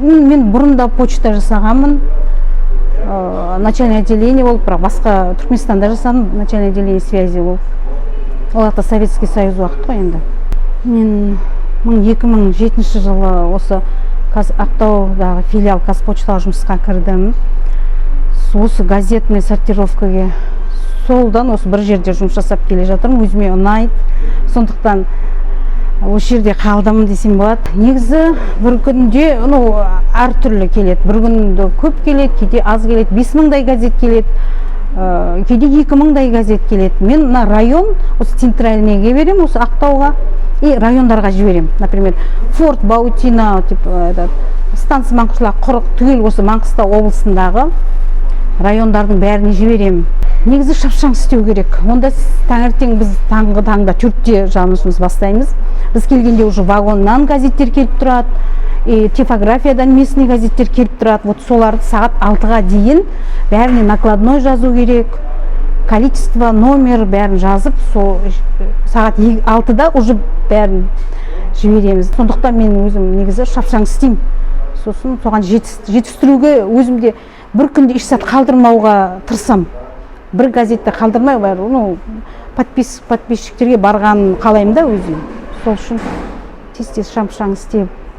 мен бұрында почта жасағанмын, начальное отделение болып, бірақ басқа Түркменстанда жасадым, начальное отделение связи болып. Ол жақта Советский Союз уақыт қой енді. Мен 2007 жылы осы Ақтаудағы филиал Қазпочтаға жұмысқа кірдім. Осы газетный сортировкаға солдан осы бір жерде жұмыс жасап келе жатырмын, өзіме ұнайды. Сондықтан осы жерде қалдым десем болады. Негізі бір күнде әртүрлі келеді. Бір күнде көп келеді, кейде аз келеді. 5000-дай газет келеді, кейде 2000-дай газет келеді. Мен мына район, осы центральныйге берем, осы Ақтауға и райондарға жіберем. Например, Форт Баутина, станция Маңғышлақ, Құрық, түгел осы Маңғыстау облысындағы райондардың бәріне жіберем. Негізі шапшаң істеу керек. Онда таңертең біз таңғы таңда 4-те жұмысымыз бастаймыз. Біз келгенде уже вагоннан газеттер келіп тұрады, типографиядан местный газеттер келіп тұрады. Вот соларды сағат 6-ға дейін бәріне накладной жазу керек. Количество, номер бәрін жазып, сағат 6-да уже бәрін жібереміз. Сондықтан мен өзім негізі шапшаң істеймін. Сосын соған жетістіруге өзімде бір күнде 2 сағат қалдырмауға тырысам. Бір газетті қалдырмай, подписчиктерге барғанын қалаймын да өзім. Сол үшін тез-тез шапшаң істеп